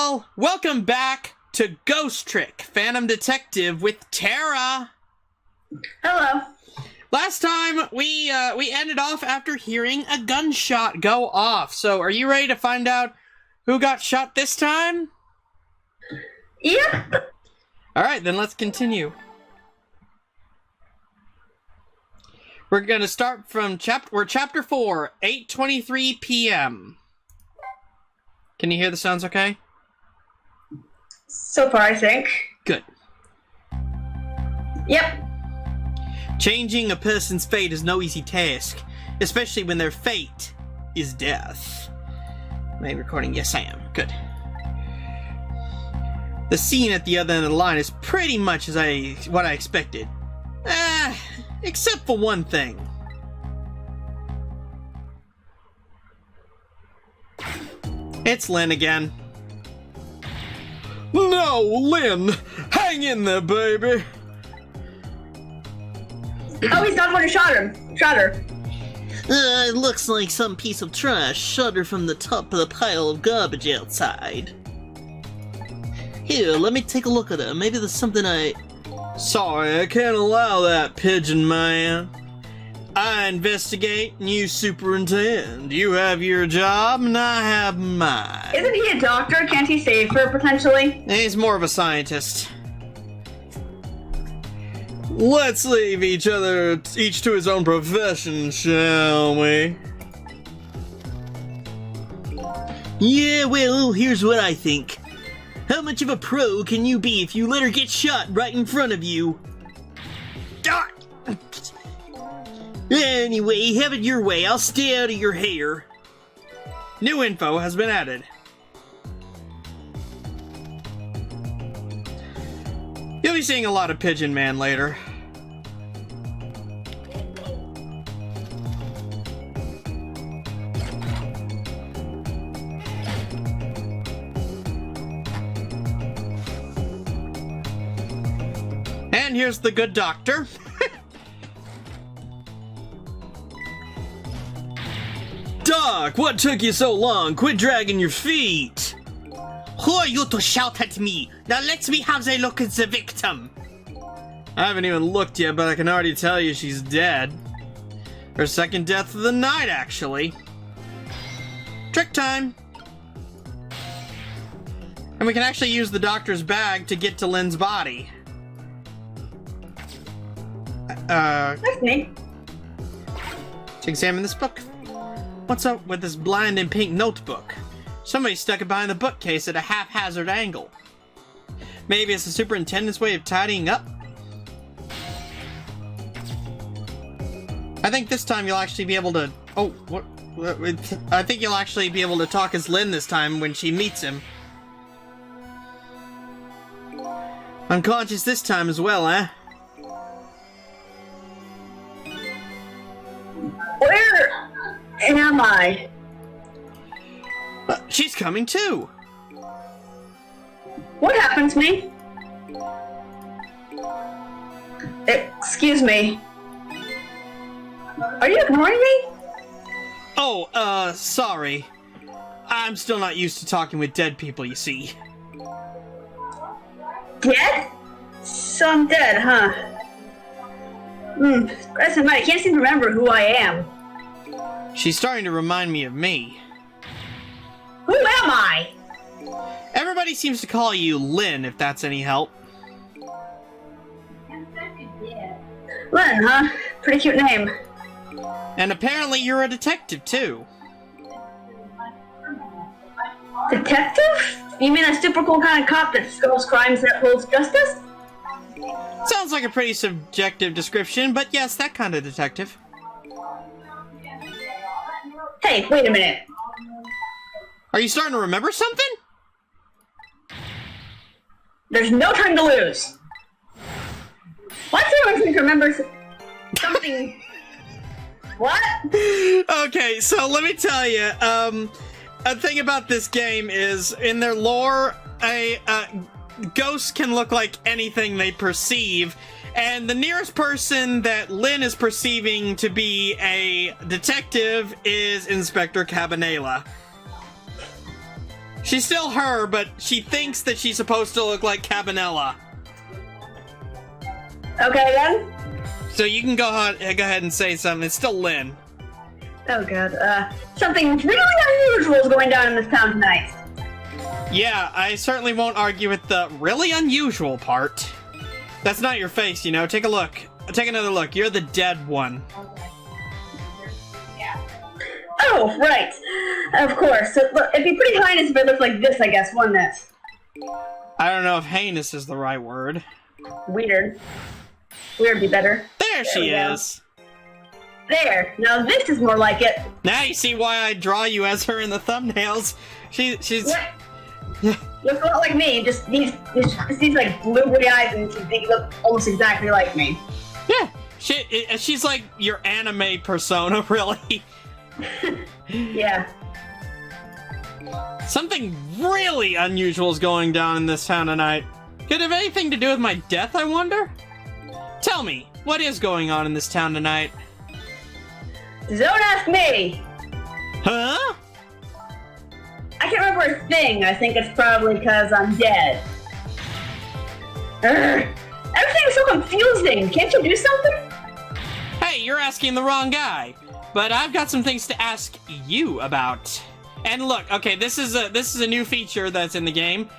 y'all! Welcome back to Ghost Trick, Phantom Detective with Tara. Hello. Last time we ended off after hearing a gunshot go off. So, are you ready to find out who got shot this time? Yep. All right, then let's continue. We're gonna start from chapter 4, 8:23 p.m. Can you hear the sounds okay? So far, I think. Good. Yep. Changing a person's fate is no easy task, especially when their fate is death. Am I recording? Yes, I am. Good. The scene at the other end of the line is pretty much what I expected. Except for one thing. It's Lynn again. No, Lynn! Hang in there, baby! Oh, he's not the one who shot her. It looks like some piece of trash shot her from the top of the pile of garbage outside. Here, let me take a look at her. Maybe there's something Sorry, I can't allow that, Pigeon Man. I investigate and you superintend. You have your job and I have mine. Isn't he a doctor? Can't he save her, potentially? He's more of a scientist. Let's leave each to his own profession, shall we? Yeah, well, here's what I think. How much of a pro can you be if you let her get shot right in front of you? Ah! Anyway, have it your way. I'll stay out of your hair. New info has been added. You'll be seeing a lot of Pigeon Man later. And here's the good doctor. Doc, what took you so long? Quit dragging your feet. Who are you to shout at me? Now let me have a look at the victim. I haven't even looked yet, but I can already tell you she's dead. Her second death of the night, actually. Trick time. And we can actually use the doctor's bag to get to Lynn's body. That's me. To examine this book. What's up with this blind and pink notebook? Somebody stuck it behind the bookcase at a haphazard angle. Maybe it's the superintendent's way of tidying up? I think this time you'll actually be able to... Oh, what? I think you'll actually be able to talk as Lynn this time when she meets him. Unconscious this time as well, eh? Where am I? She's coming too! What happened to me? Excuse me. Are you ignoring me? Oh, sorry. I'm still not used to talking with dead people, you see. Dead? So I'm dead, huh? Present mind, I can't seem to remember who I am. She's starting to remind me of me. Who am I? Everybody seems to call you Lynn, if that's any help. Lynn, huh? Pretty cute name. And apparently you're a detective, too. Detective? You mean a super cool kind of cop that solves crimes and upholds justice? Sounds like a pretty subjective description, but yes, that kind of detective. Hey, wait a minute. Are you starting to remember something? There's no time to lose. What's everyone to remember something? What? Okay, so let me tell you, a thing about this game is, in their lore, ghosts can look like anything they perceive, and the nearest person that Lynn is perceiving to be a detective is Inspector Cabanela. She's still her, but she thinks that she's supposed to look like Cabanella. Okay, then. So you can go ahead and say something. It's still Lynn. Oh, God. Something really unusual is going down in this town tonight. Yeah, I certainly won't argue with the really unusual part. That's not your face, you know. Take a look. Take another look. You're the dead one. Oh, right. Of course. It'd be pretty heinous if it looked like this, I guess, wouldn't it? I don't know if heinous is the right word. Weird. Weird be better. There she is. There. Now this is more like it. Now you see why I draw you as her in the thumbnails. She's... What? Looks a lot like me. Just these like blue-gray eyes, and they look almost exactly like me. Yeah. She's like your anime persona, really. Yeah. Something really unusual is going down in this town tonight. Could it have anything to do with my death, I wonder? Tell me, what is going on in this town tonight? Don't ask me! Huh? I can't remember a thing. I think it's probably because I'm dead. Urgh. Everything is so confusing. Can't you do something? Hey, you're asking the wrong guy. But I've got some things to ask you about. And look, okay, this is a new feature that's in the game.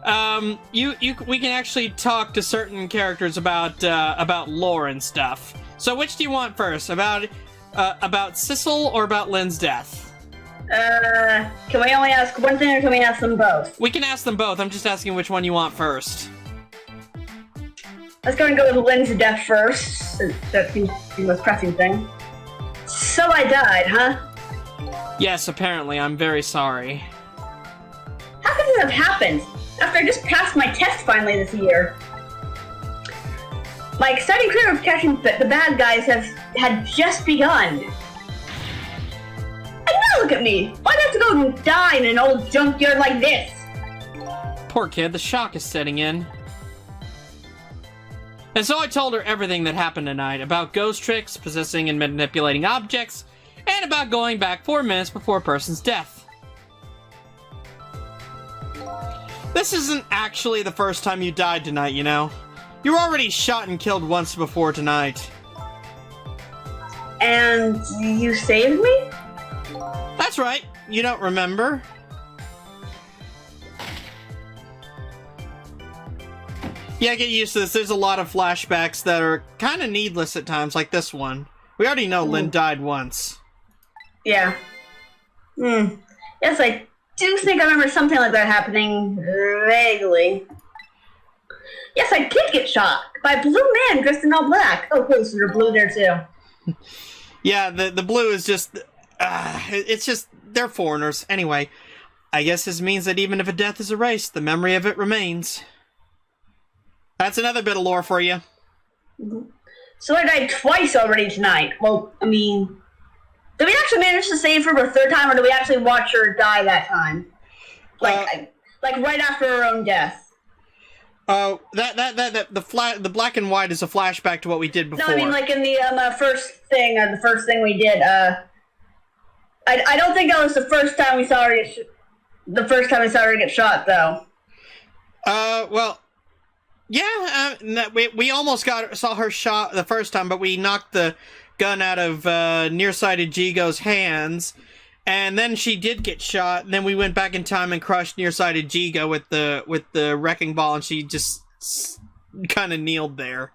We can actually talk to certain characters about lore and stuff. So which do you want first? About Sissel or about Lynn's death? Can we only ask one thing or can we ask them both? We can ask them both. I'm just asking which one you want first. Let's go and go with Lynn's death first. Since that seems the most pressing thing. So I died, huh? Yes, apparently. I'm very sorry. How could this have happened? After I just passed my test finally this year. My exciting career of catching the bad guys had just begun. And now look at me! Why'd I have to go and die in an old junkyard like this? Poor kid, the shock is setting in. And so I told her everything that happened tonight, about ghost tricks, possessing and manipulating objects, and about going back 4 minutes before a person's death. This isn't actually the first time you died tonight, you know. You were already shot and killed once before tonight. And you saved me? That's right. You don't remember? Yeah, get used to this. There's a lot of flashbacks that are kind of needless at times, like this one. We already know Lynn died once. Yeah. Yes, I do think I remember something like that happening vaguely. Yes, I did get shot by a blue man dressed in all black. Oh, cool, so you're blue there too. Yeah, the blue is just... it's just... They're foreigners. Anyway, I guess this means that even if a death is erased, the memory of it remains. That's another bit of lore for you. So I died twice already tonight. Well, I mean... Did we actually manage to save her a third time, or did we actually watch her die that time? Like right after her own death? The black and white is a flashback to what we did before. No, I mean like in the first thing we did. I don't think that was the first time we saw her get shot, though. Well, yeah. We almost saw her shot the first time, but we knocked the gun out of nearsighted Jigo's hands, and then she did get shot. And then we went back in time and crushed nearsighted Jigo with the wrecking ball, and she just kind of kneeled there.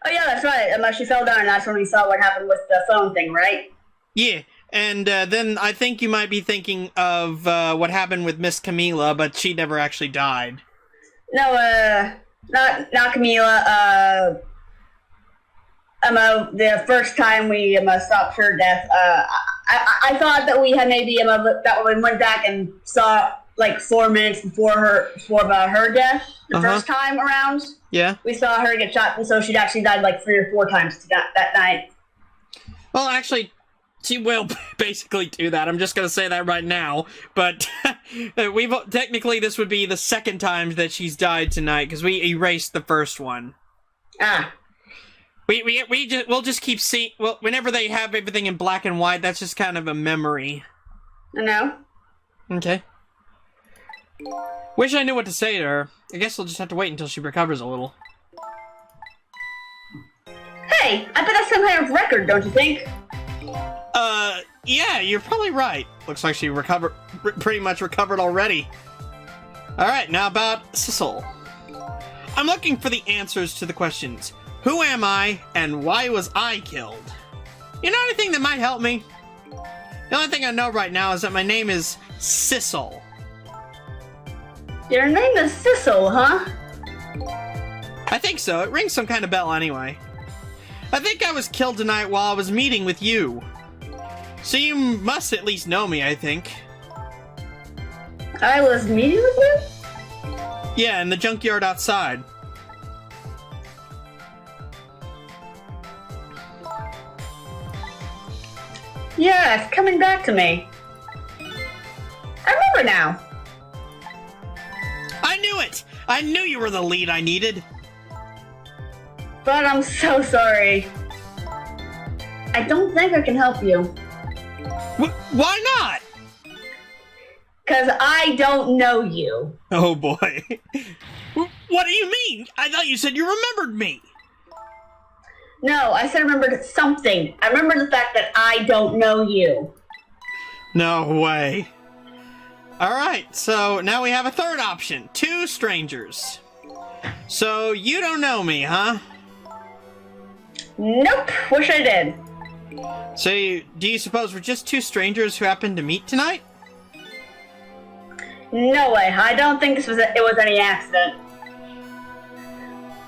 Oh yeah, that's right. She fell down, and that's when we saw what happened with the phone thing, right? Yeah, and then I think you might be thinking of what happened with Miss Camila, but she never actually died. No, not Camila. The first time we stopped her death, I thought that we had maybe that we went back and saw like 4 minutes before about her death the first time around. Yeah, we saw her get shot, and so she'd actually died like 3 or 4 times that night. Well, actually, she will basically do that. I'm just gonna say that right now. But technically this would be the second time that she's died tonight because we erased the first one. Ah. We'll just keep seeing. Well, whenever they have everything in black and white, that's just kind of a memory. I know. Okay. Wish I knew what to say to her. I guess we'll just have to wait until she recovers a little. Hey, I bet that's some kind of record, don't you think? Yeah, you're probably right. Looks like she pretty much recovered already. Alright, now about Cecil. I'm looking for the answers to the questions. Who am I, and why was I killed? You know anything that might help me? The only thing I know right now is that my name is Cecil. Your name is Cecil, huh? I think so. It rings some kind of bell anyway. I think I was killed tonight while I was meeting with you. So you must at least know me, I think. I was meeting with you? Yeah, in the junkyard outside. Yeah, it's coming back to me. I remember now. I knew it! I knew you were the lead I needed. But I'm so sorry. I don't think I can help you. Why not? 'Cause I don't know you. Oh boy. What do you mean? I thought you said you remembered me. No, I said I remembered something. I remember the fact that I don't know you. No way. Alright, so now we have a third option. 2 strangers. So you don't know me, huh? Nope, wish I did. So do you suppose we're just 2 strangers who happened to meet tonight? No way, I don't think it was any accident.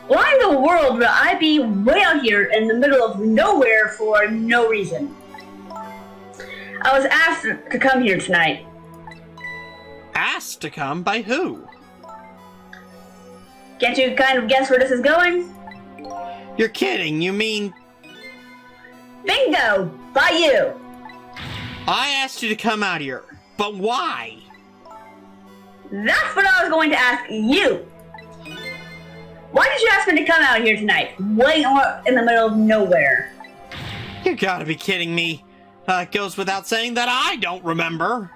Why in the world would I be way out here in the middle of nowhere for no reason? I was asked to come here tonight. Asked to come? By who? Can't you kind of guess where this is going? You're kidding, you mean... Bingo! By you! I asked you to come out here, but why? That's what I was going to ask you! Why did you ask me to come out here tonight? Way in the middle of nowhere. You gotta be kidding me. It goes without saying that I don't remember.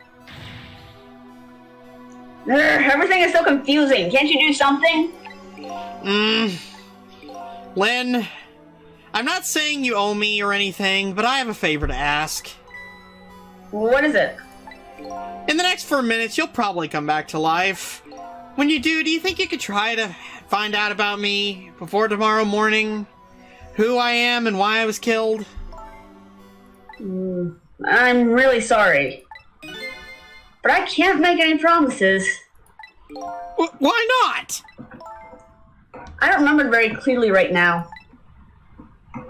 Everything is so confusing. Can't you do something? Lynn, I'm not saying you owe me or anything, but I have a favor to ask. What is it? In the next 4 minutes, you'll probably come back to life. When you do you think you could try to find out about me before tomorrow morning? Who I am and why I was killed? I'm really sorry. But I can't make any promises. Why not? I don't remember very clearly right now.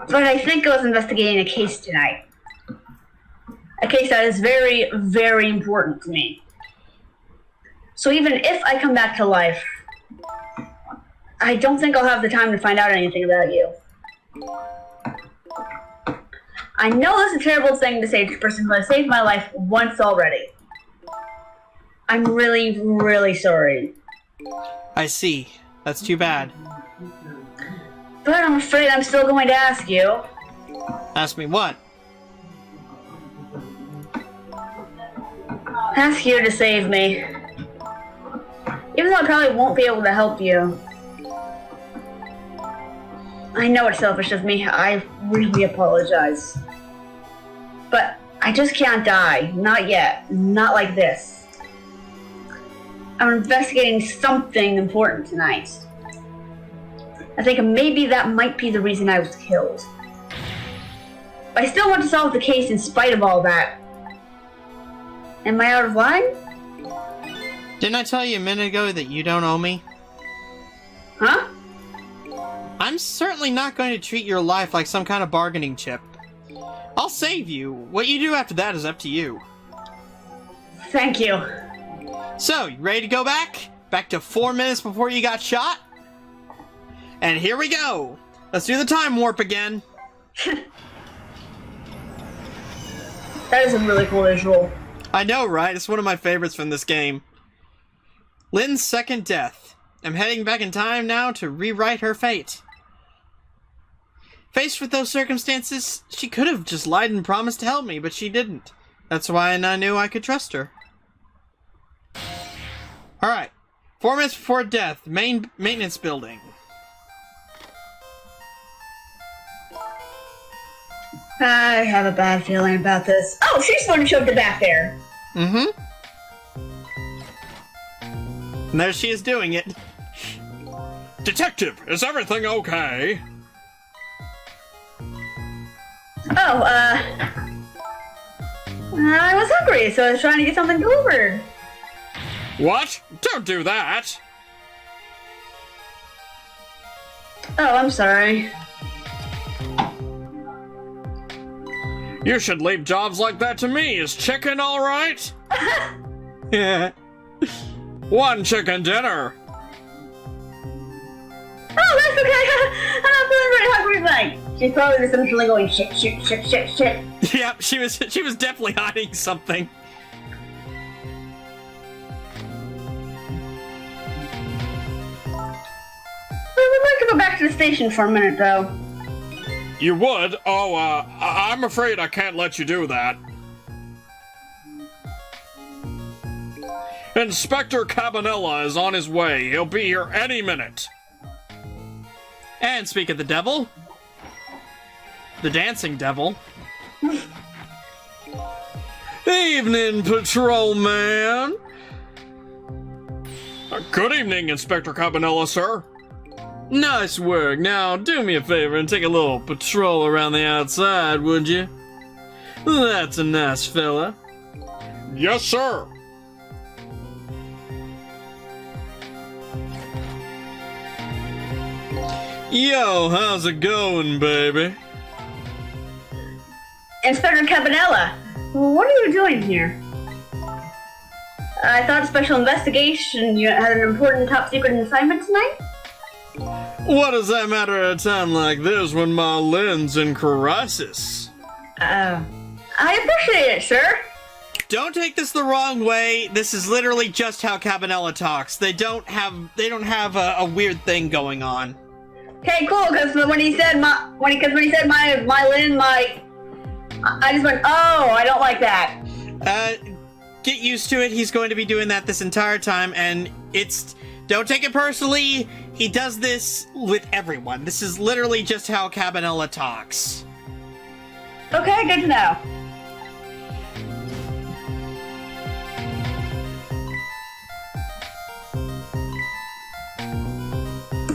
But I think I was investigating a case tonight. A case that is very, very important to me. So even if I come back to life, I don't think I'll have the time to find out anything about you. I know this is a terrible thing to say to a person who has saved my life once already. I'm really, really sorry. I see. That's too bad. But I'm afraid I'm still going to ask you. Ask me what? Ask you to save me. Even though I probably won't be able to help you. I know it's selfish of me. I really apologize. But I just can't die. Not yet. Not like this. I'm investigating something important tonight. I think maybe that might be the reason I was killed. But I still want to solve the case in spite of all that. Am I out of line? Didn't I tell you a minute ago that you don't owe me? Huh? I'm certainly not going to treat your life like some kind of bargaining chip. I'll save you. What you do after that is up to you. Thank you. So, you ready to go back? Back to 4 minutes before you got shot? And here we go! Let's do the time warp again. That is a really cool visual. I know, right? It's one of my favorites from this game. Lynn's second death. I'm heading back in time now to rewrite her fate. Faced with those circumstances, she could have just lied and promised to help me, but she didn't. That's why I knew I could trust her. Alright. 4 minutes before death. Main maintenance building. I have a bad feeling about this. Oh, she's the one who shoved it back there. Mm-hmm. And there she is doing it. Detective, is everything okay? Oh, I was hungry, so I was trying to get something delivered. What? Don't do that! Oh, I'm sorry. You should leave jobs like that to me. Is chicken alright? Yeah. 1 chicken dinner. Oh, that's okay. I'm not feeling very hungry tonight. She's probably just essentially going shit, shit, shit, shit, shit. Yep, she was definitely hiding something. I would like to go back to the station for a minute, though. You would? Oh, I'm afraid I can't let you do that. Inspector Cabanella is on his way. He'll be here any minute. And speak of the devil. The dancing devil. Evening, patrolman. Good evening, Inspector Cabanella, sir. Nice work. Now, do me a favor and take a little patrol around the outside, would you? That's a nice fella. Yes, sir. Yo, how's it going, baby? Inspector Cabanella, what are you doing here? I thought special investigation, you had an important top secret assignment tonight? What does that matter at a time like this when my Lynn's in crisis? I appreciate it, sir. Don't take this the wrong way. This is literally just how Cabanella talks. They don't have a weird thing going on. Okay, cool. Because when he said my Lynn, I just went, oh, I don't like that. Get used to it. He's going to be doing that this entire time, and don't take it personally. He does this with everyone. This is literally just how Cabanella talks. Okay, good to know.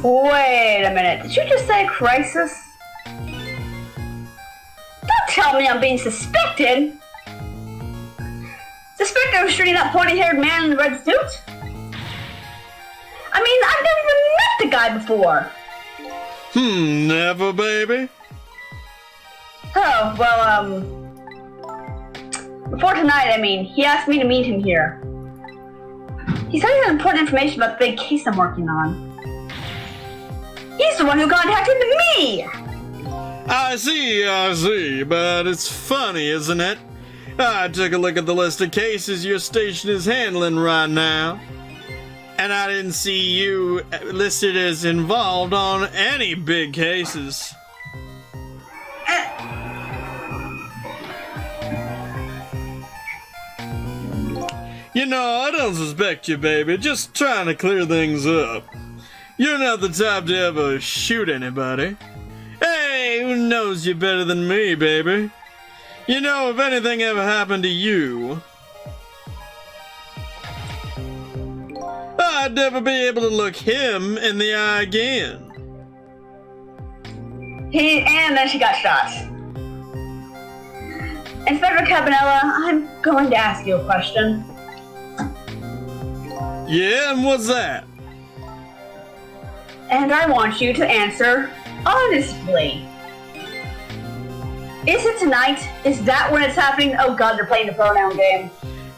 Wait a minute, did you just say crisis? Don't tell me I'm being suspected! Suspected of shooting that pointy-haired man in the red suit? I mean, I've never even met the guy before! Never, baby? Oh, well, before tonight, he asked me to meet him here. He said he had important information about the big case I'm working on. He's the one who contacted me! I see, but it's funny, isn't it? I took a look at the list of cases your station is handling right now, and I didn't see you listed as involved on any big cases. You know, I don't suspect you, baby, just trying to clear things up. You're not the type to ever shoot anybody. Hey, who knows you better than me, baby? You know, if anything ever happened to you, I'd never be able to look him in the eye again. And then she got shot. Inspector Cabanella, I'm going to ask you a question. Yeah, and what's that? And I want you to answer honestly. Is it tonight? Is that when it's happening? Oh god, they're playing the pronoun game.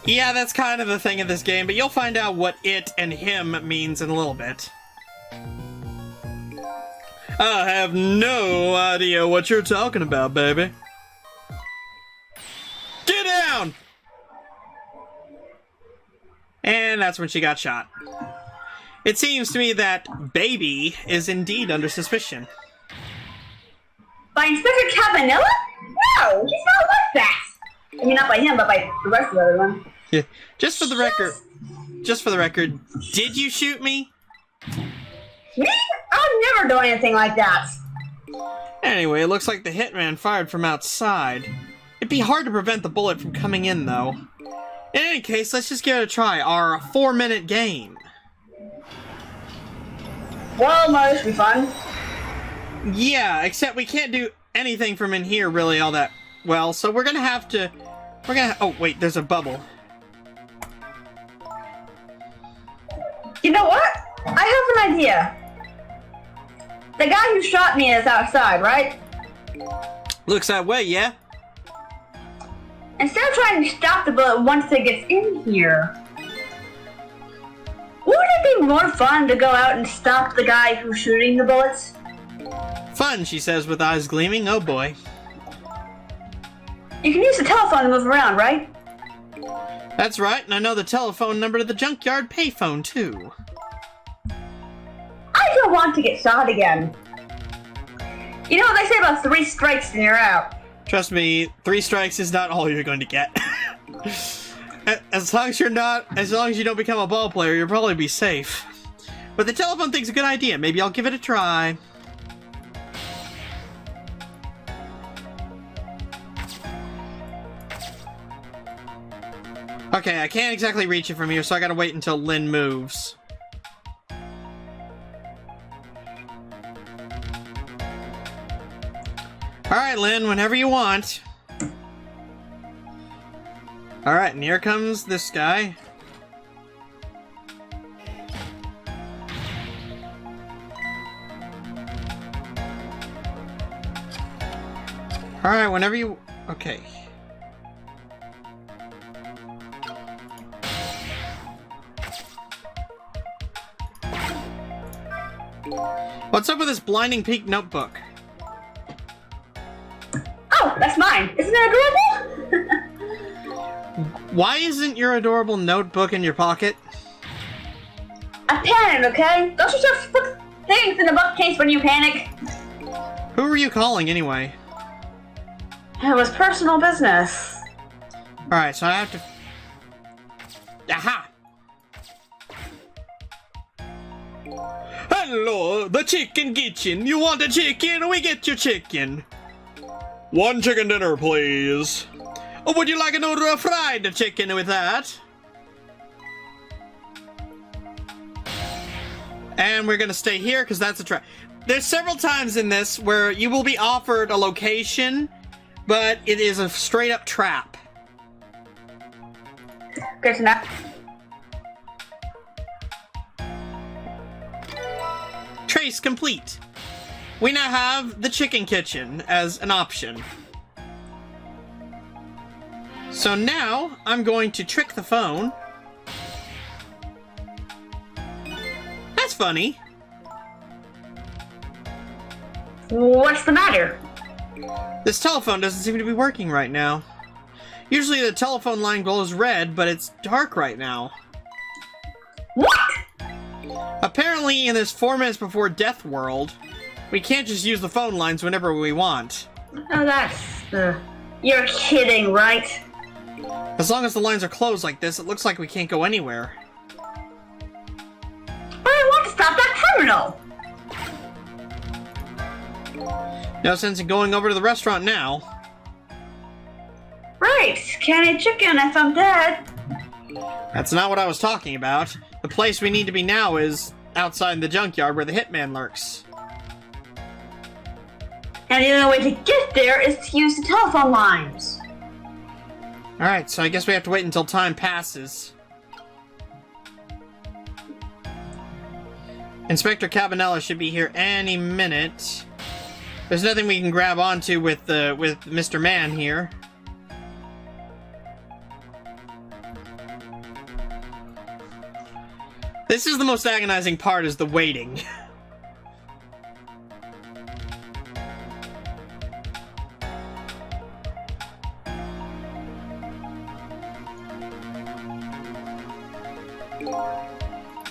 Yeah, that's kind of the thing of this game, but you'll find out what it and him means in a little bit. I have no idea what you're talking about, baby. Get down! And that's when she got shot. It seems to me that Baby is indeed under suspicion. By Inspector Cabanella? No, he's not like that. I mean, not by him, but by the rest of everyone. Yeah, just for the record. just for the record, did you shoot me? Me? I'll never do anything like that. Anyway, it looks like the hitman fired from outside. It'd be hard to prevent the bullet from coming in, though. In any case, let's just give it a try. Our 4-minute game. Well, might just be fun. Yeah, except we can't do anything from in here really all that well, so we're gonna have to... oh, wait, there's a bubble. You know what? I have an idea. The guy who shot me is outside, right? Looks that way, yeah? Instead of trying to stop the bullet once it gets in here, wouldn't it be more fun to go out and stop the guy who's shooting the bullets? Fun, she says with eyes gleaming. Oh boy. You can use the telephone to move around, right? That's right, and I know the telephone number to the junkyard payphone, too. I don't want to get shot again. You know what they say about 3 strikes and you're out. Trust me, 3 strikes is not all you're going to get. As long as you don't become a ball player, you'll probably be safe. But the telephone thing's a good idea. Maybe I'll give it a try. Okay, I can't exactly reach it from here, so I gotta wait until Lynn moves. Alright, Lynn, whenever you want. Alright, and here comes this guy. Alright, whenever you... Okay. What's up with this blinding pink notebook? Oh, that's mine. Isn't that adorable? Why isn't your adorable notebook in your pocket? I panicked, okay? Don't you just put things in the bookcase when you panic? Who were you calling anyway? It was personal business. Alright, so I have to... Aha! Hello, the chicken kitchen. You want a chicken? We get your chicken. 1 chicken dinner, please. Oh, would you like an order of fried chicken with that? And we're gonna stay here because that's a trap. There's several times in this where you will be offered a location, but it is a straight up trap. Good to know. Trace complete. We now have the chicken kitchen as an option. So now I'm going to trick the phone. That's funny. What's the matter? This telephone doesn't seem to be working right now. Usually the telephone line glows red, but it's dark right now. What? Apparently in this 4 minutes before death world, we can't just use the phone lines whenever we want. Oh, that's... You're kidding, right? As long as the lines are closed like this, it looks like we can't go anywhere. But I want to stop that criminal! No sense in going over to the restaurant now. Right, can't eat chicken if I'm dead. That's not what I was talking about. The place we need to be now is outside the junkyard where the hitman lurks. And the only way to get there is to use the telephone lines. Alright, so I guess we have to wait until time passes. Inspector Cabanella should be here any minute. There's nothing we can grab onto with Mr. Man here. This is the most agonizing part, is the waiting.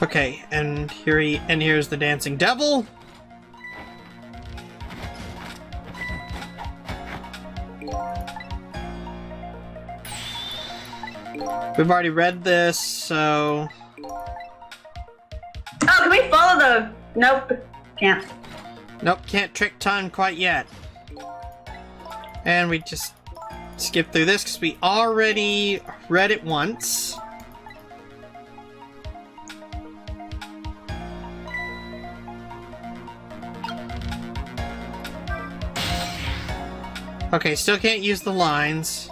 Okay, and here's the dancing devil. We've already read this, so... Oh, can we follow the... Nope. Can't. Nope, can't trick time quite yet. And we just skip through this because we already read it once. Okay, still can't use the lines.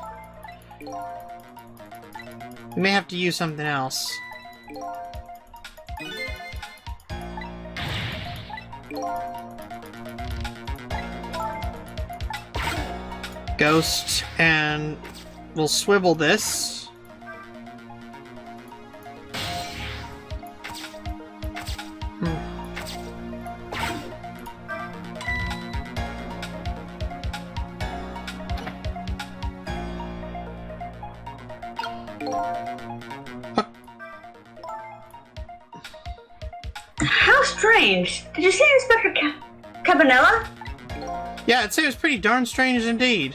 We may have to use something else. Ghost, and we'll swivel this. How strange. Did you see Inspector Cabanella? Yeah, I'd say it was pretty darn strange indeed.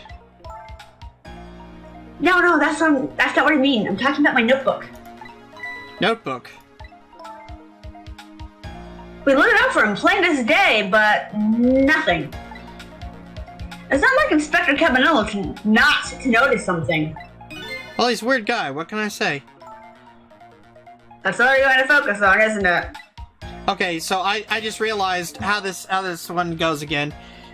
No, that's not what I mean. I'm talking about my notebook. Notebook? We lit it up for him plain as day, but nothing. It's not like Inspector Cabanella not to notice something. Well, he's a weird guy, what can I say? That's all you're going to focus on, isn't it? Okay, so I just realized how this one goes again.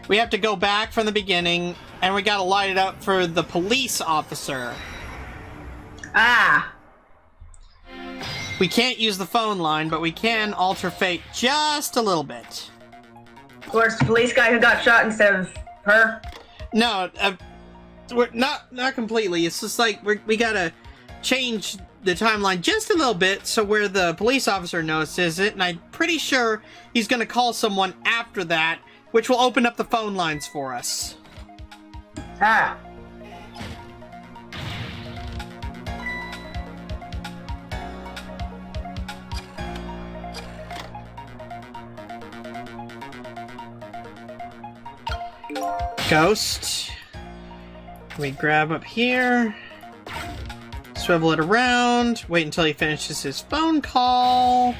We have to go back from the beginning, and we gotta light it up for the police officer. Ah. We can't use the phone line, but we can alter fate just a little bit. Of course, the police guy who got shot instead of her. No, we're not completely. It's just like we gotta change the timeline just a little bit so where the police officer notices it, and I'm pretty sure he's gonna call someone after that, which will open up the phone lines for us. Ah. Ghost. We grab up here. Swivel it around. Wait until he finishes his phone call.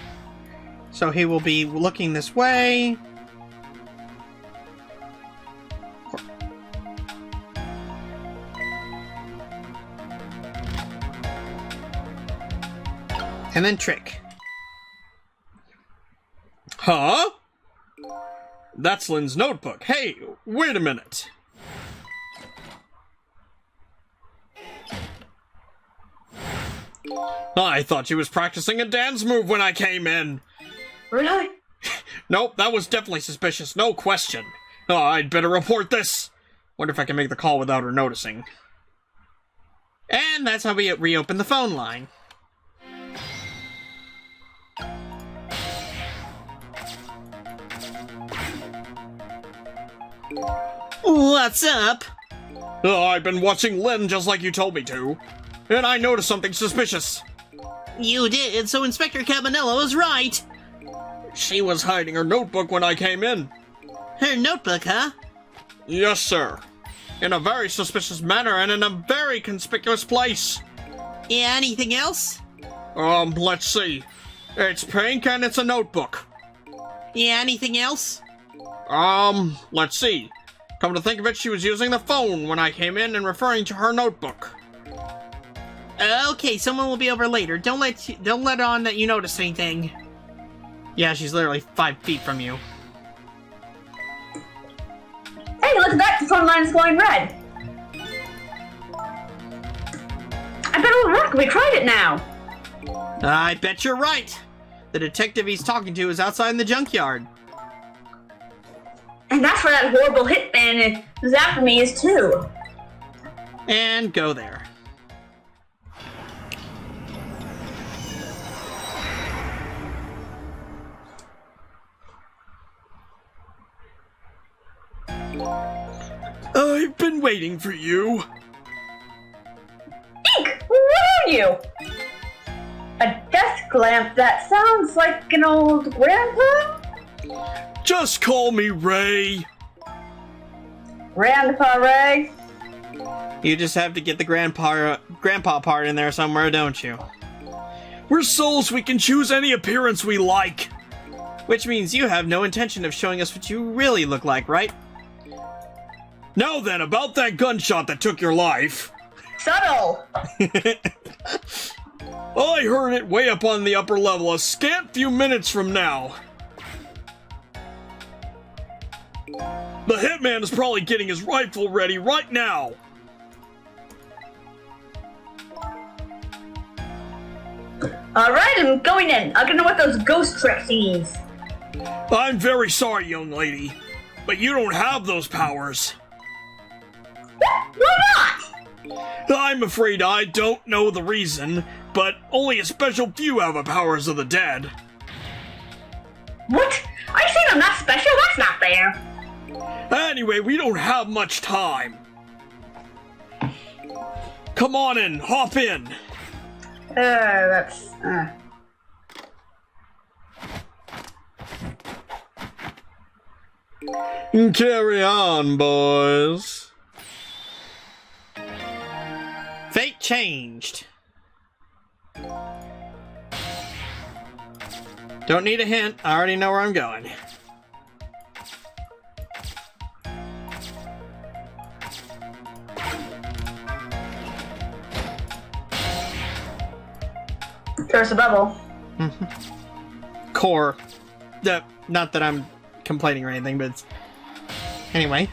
So he will be looking this way. And then trick. Huh? That's Lynn's notebook. Hey, wait a minute. I thought she was practicing a dance move when I came in. Really? Nope, that was definitely suspicious, no question. Oh, I'd better report this. Wonder if I can make the call without her noticing. And that's how we reopen the phone line. What's up? Oh, I've been watching Lynn just like you told me to. And I noticed something suspicious. You did, so Inspector Cabanella was right. She was hiding her notebook when I came in. Her notebook, huh? Yes, sir. In a very suspicious manner and in a very conspicuous place. Yeah, anything else? Let's see. It's pink and it's a notebook. Yeah, anything else? Let's see. Come to think of it, she was using the phone when I came in and referring to her notebook. Okay, someone will be over later. Don't let on that you notice anything. Yeah, she's literally 5 feet from you. Hey, look at that! The phone line is glowing red. I bet it'll work. We tried it now. I bet you're right. The detective he's talking to is outside in the junkyard. And that's where that horrible hitman who's after me is too. And go there. I've been waiting for you. Ink! Where are you? A desk lamp that sounds like an old grandpa? Just call me Ray. Grandpa Ray? You just have to get the grandpa part in there somewhere, don't you? We're souls, we can choose any appearance we like. Which means you have no intention of showing us what you really look like, right? Now then, about that gunshot that took your life. Subtle. I heard it way up on the upper level a scant few minutes from now. The hitman is probably getting his rifle ready right now. Alright, I'm going in. I don't know what those ghost tricks means. I'm very sorry, young lady, but you don't have those powers. What? Why not? I'm afraid I don't know the reason, but only a special few have the powers of the dead. What? Are you saying I'm not special? That's not fair. Anyway, we don't have much time. Come on in, hop in. That's... Carry on, boys. Fate changed. Don't need a hint. I already know where I'm going. There's a bubble. Core. Not that I'm complaining or anything, but it's... Anyway.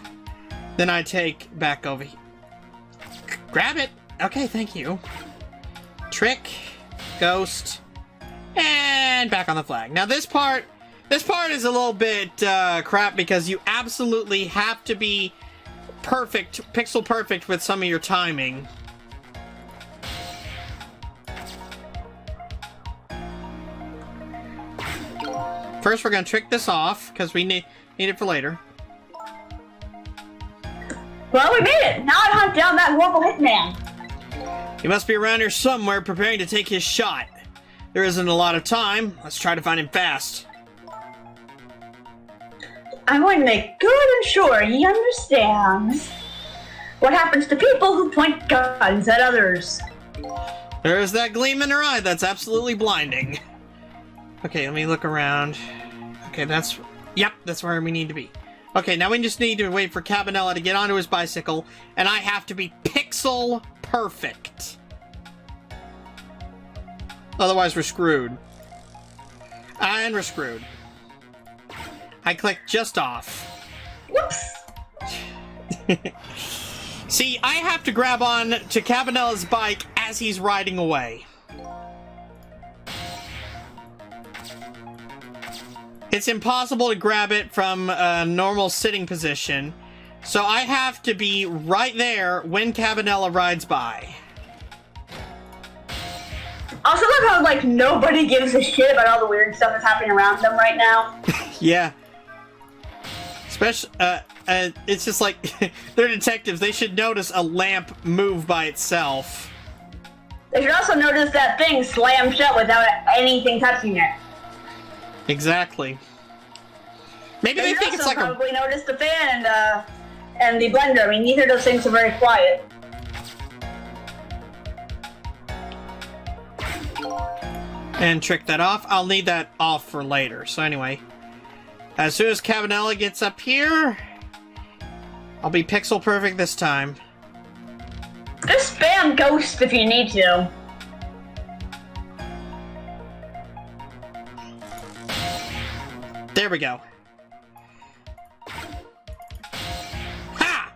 Then I take back over here. Grab it! Okay, thank you. Trick. Ghost. And back on the flag. Now this part is a little bit crap because you absolutely have to be perfect, pixel perfect with some of your timing. First, we're gonna trick this off because we need it for later. Well, we made it! Now I hunt down that horrible hitman. He must be around here somewhere preparing to take his shot. There isn't a lot of time. Let's try to find him fast. I'm going to make good and sure he understands what happens to people who point guns at others. There's that gleam in her eye that's absolutely blinding. Okay, let me look around. Okay, yep, that's where we need to be. Okay, now we just need to wait for Cabanella to get onto his bicycle, and I have to be pixel perfect. Otherwise, we're screwed. And we're screwed. I clicked just off. Whoops! See, I have to grab on to Cabanella's bike as he's riding away. It's impossible to grab it from a normal sitting position, so I have to be right there when Cabanella rides by. Also, look how, like, nobody gives a shit about all the weird stuff that's happening around them right now. Yeah. Especially, it's just like, they're detectives. They should notice a lamp move by itself. They should also notice that thing slammed shut without anything touching it. Exactly. Maybe they think it's like probably notice the fan and the blender. I mean, neither of those things are very quiet. And trick that off. I'll need that off for later. So anyway, as soon as Cabanella gets up here, I'll be pixel perfect this time. Just spam ghost if you need to. There we go. Ha!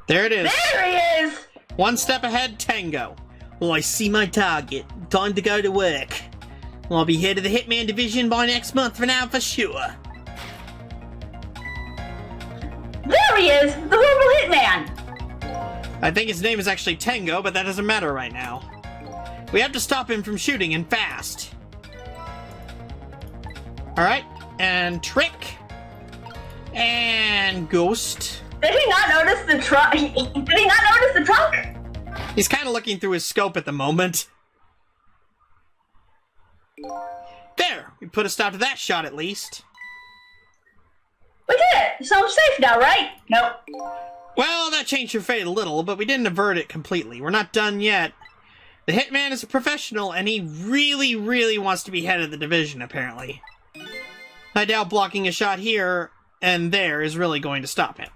There it is. There he is! One step ahead, Tengo. Well, I see my target. Time to go to work. Well, I'll be head of the Hitman Division by next month for now, for sure. There he is! The horrible hitman! I think his name is actually Tengo, but that doesn't matter right now. We have to stop him from shooting, and fast. Alright, and trick. And ghost. Did he not notice the trunk? Did he not notice the trunk? He's kind of looking through his scope at the moment. There! We put a stop to that shot at least. We did it! So I'm safe now, right? Nope. Well, that changed your fate a little, but we didn't avert it completely. We're not done yet. The hitman is a professional, and he really, really wants to be head of the division, apparently. I doubt blocking a shot here and there is really going to stop him.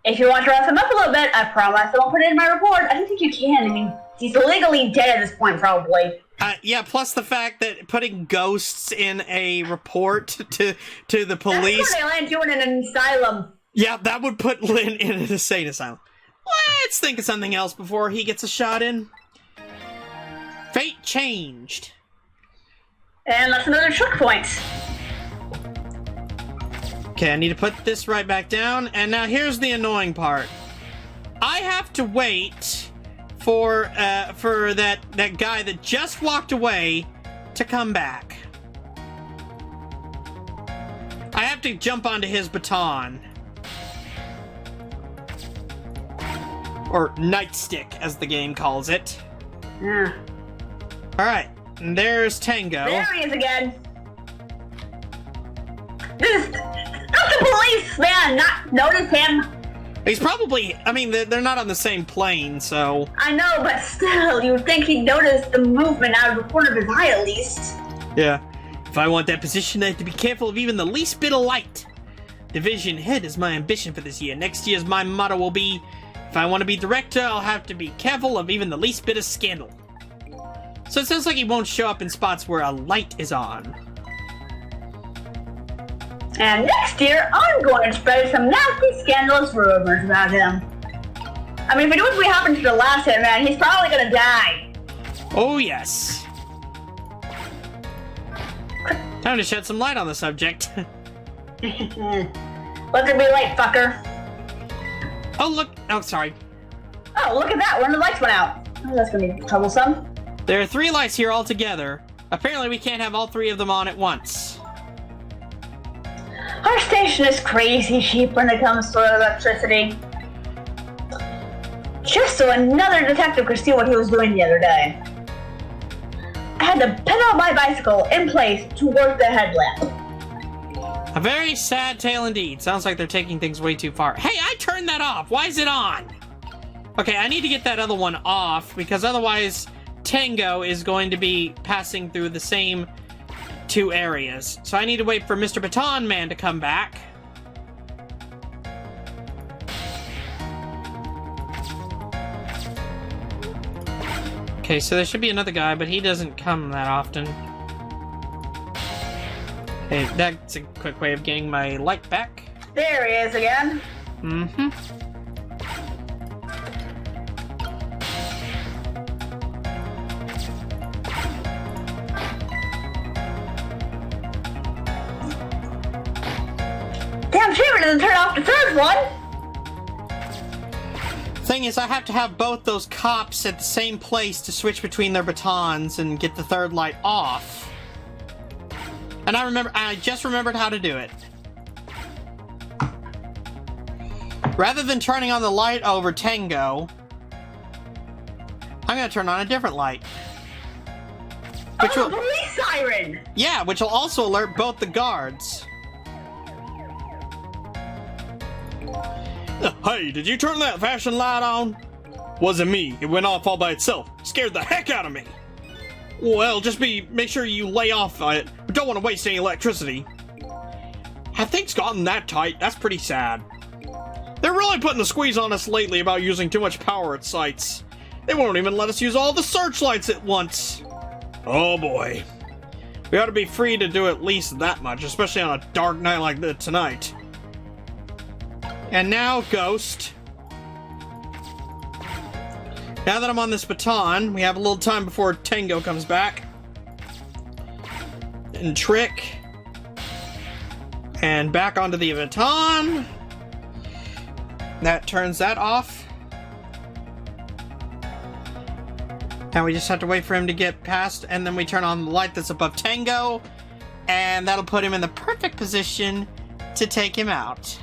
If you want to rough him up a little bit, I promise I won't put it in my report. I don't think you can. I mean, he's legally dead at this point, probably. Yeah, plus the fact that putting ghosts in a report to the police... That's where they land you in an asylum. Yeah, that would put Lynn in an insane asylum. Let's think of something else before he gets a shot in. Fate changed. And that's another checkpoint. Okay, I need to put this right back down. And now here's the annoying part. I have to wait for that guy that just walked away to come back. I have to jump onto his baton. Or nightstick, as the game calls it. Yeah. Alright, and there's Tengo. There he is again. This... Don't the policeman not notice him? He's probably... I mean, they're not on the same plane, so... I know, but still, you would think he'd notice the movement out of the corner of his eye at least. Yeah. If I want that position, I have to be careful of even the least bit of light. Division head is my ambition for this year. Next year's my motto will be... If I want to be director, I'll have to be careful of even the least bit of scandal. So it sounds like he won't show up in spots where a light is on. And next year, I'm going to spread some nasty, scandalous rumors about him. I mean, if it was what happened to the last Hitman, he's probably gonna die. Oh, yes. Time to shed some light on the subject. Let there be light, fucker. Oh, look. Oh, sorry. Oh, look at that. One of the lights went out. Oh, that's gonna be troublesome. There are 3 lights here altogether. Apparently, we can't have all 3 of them on at once. Our station is crazy cheap when it comes to electricity. Just so another detective could see what he was doing the other day. I had to pedal my bicycle in place to work the headlamp. A very sad tale indeed. Sounds like they're taking things way too far. Hey, I turned that off. Why is it on? Okay, I need to get that other one off, because otherwise Tengo is going to be passing through the same 2 areas. So I need to wait for Mr. Baton Man to come back. Okay, so there should be another guy, but he doesn't come that often. Okay, that's a quick way of getting my light back. There he is again. Mm-hmm. Damn shame it doesn't turn off the third one. Thing is, I have to have both those cops at the same place to switch between their batons and get the third light off. And I just remembered how to do it. Rather than turning on the light over Tengo, I'm gonna turn on a different light. Which will, Police siren! yeah, which will also alert both the guards. Hey, did you turn that flashing light on? Wasn't me. It went off all by itself. Scared the heck out of me. Well, make sure you lay off it. We don't want to waste any electricity. Have things gotten that tight? That's pretty sad. They're really putting the squeeze on us lately about using too much power at sites. They won't even let us use all the searchlights at once. Oh boy. We ought to be free to do at least that much, especially on a dark night like tonight. And now, Ghost. Now that I'm on this baton, we have a little time before Tengo comes back. And Trick. And back onto the baton. That turns that off. And we just have to wait for him to get past, and then we turn on the light that's above Tengo, and that'll put him in the perfect position to take him out.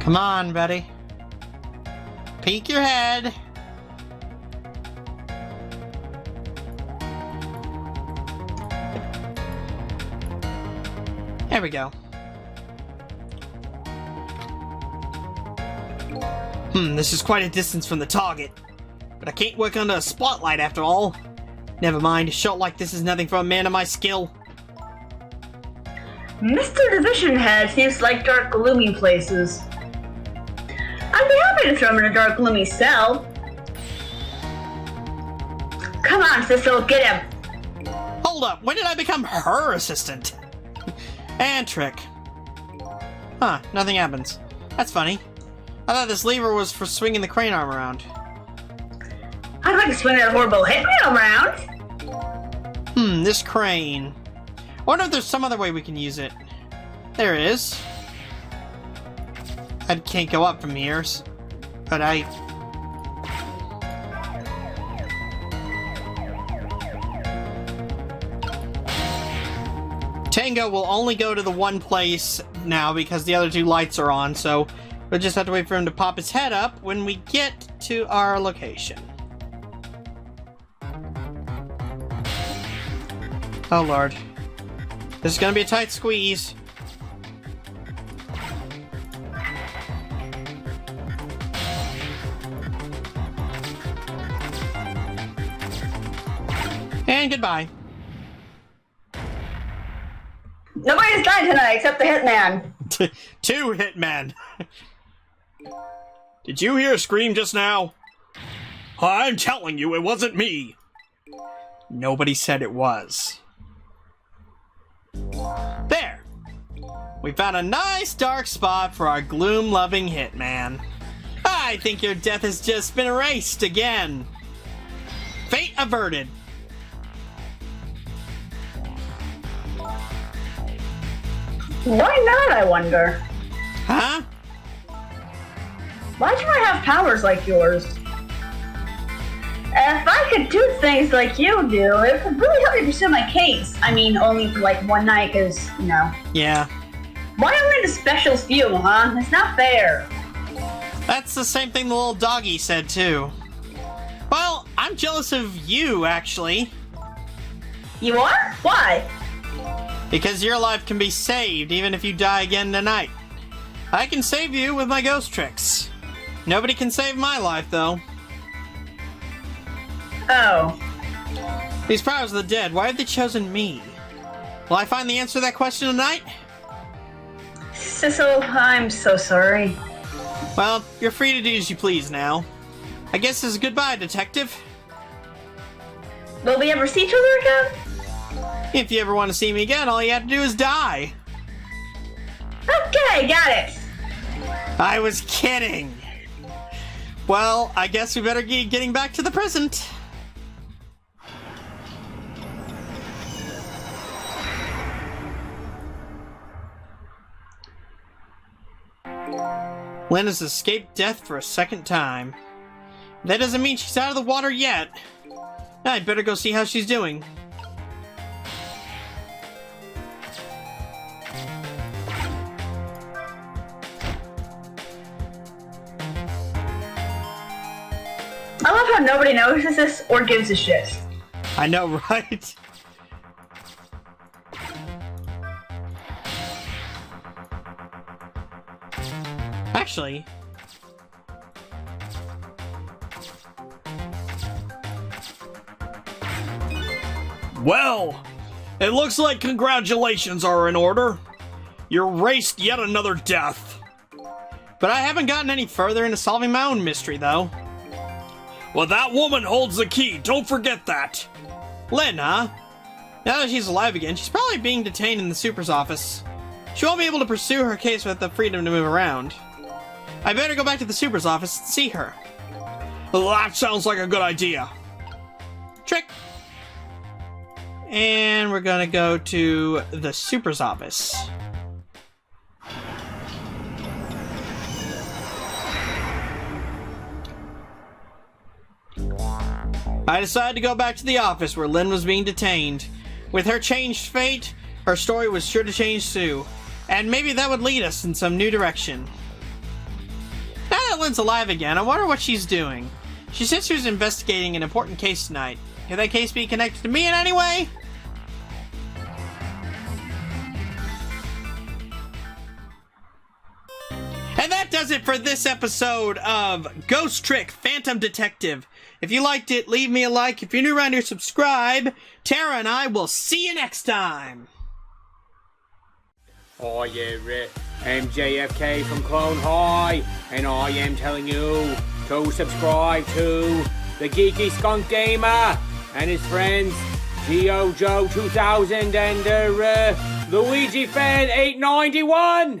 Come on, buddy. Peek your head. There we go. This is quite a distance from the target. But I can't work under a spotlight after all. Never mind, a shot like this is nothing for a man of my skill. Mr. Division Head seems like dark, gloomy places. I'd be happy to throw him in a dark, gloomy cell. Come on, Cecil, get him. Hold up, when did I become her assistant? And trick. Huh, nothing happens. That's funny. I thought this lever was for swinging the crane arm around. I'd like to swing that horrible hitman around. This crane. I wonder if there's some other way we can use it. There is. I can't go up from here, but Tengo will only go to the one place now because the other two lights are on, so we'll just have to wait for him to pop his head up when we get to our location. Oh lord. This is gonna be a tight squeeze. And goodbye. Nobody's dying tonight except the hitman. Two hitmen. Did you hear a scream just now? I'm telling you, it wasn't me. Nobody said it was. There! We found a nice dark spot for our gloom-loving hitman. I think your death has just been erased again. Fate averted. Why not, I wonder? Huh? Why should I have powers like yours? If I could do things like you do, it would really help me pursue my case. I mean, only for like one night, because, you know. Yeah. Why only the specials few, huh? It's not fair. That's the same thing the little doggy said, too. Well, I'm jealous of you, actually. You are? Why? Because your life can be saved even if you die again tonight. I can save you with my ghost tricks. Nobody can save my life, though. Oh. These powers of the dead, why have they chosen me? Will I find the answer to that question tonight? Cecil, I'm so sorry. Well, you're free to do as you please now. I guess this is goodbye, detective. Will we ever see each other again? If you ever want to see me again, all you have to do is die. Okay, got it. I was kidding. Well, I guess we better be getting back to the present. Lynn has escaped death for a second time. That doesn't mean she's out of the water yet. I'd better go see how she's doing. I love how nobody notices this or gives a shit. I know, right? Actually... Well, it looks like congratulations are in order. You erased yet another death. But I haven't gotten any further into solving my own mystery, though. Well, that woman holds the key. Don't forget that. Lynn, huh? Now that she's alive again, she's probably being detained in the super's office. She won't be able to pursue her case with the freedom to move around. I better go back to the super's office and see her. Well, that sounds like a good idea. Trick! And we're gonna go to the super's office. I decided to go back to the office where Lynn was being detained. With her changed fate, her story was sure to change too. And maybe that would lead us in some new direction. Madeline's alive again. I wonder what she's doing. She said she was investigating an important case tonight. Could that case be connected to me in any way? And that does it for this episode of Ghost Trick Phantom Detective. If you liked it, leave me a like. If you're new around here, subscribe. Tara and I will see you next time. Oh yeah, I'm JFK from Clone High, and I am telling you to subscribe to the Geeky Skunk Gamer and his friends, Geo Joe 2000 and Luigi Fan 891.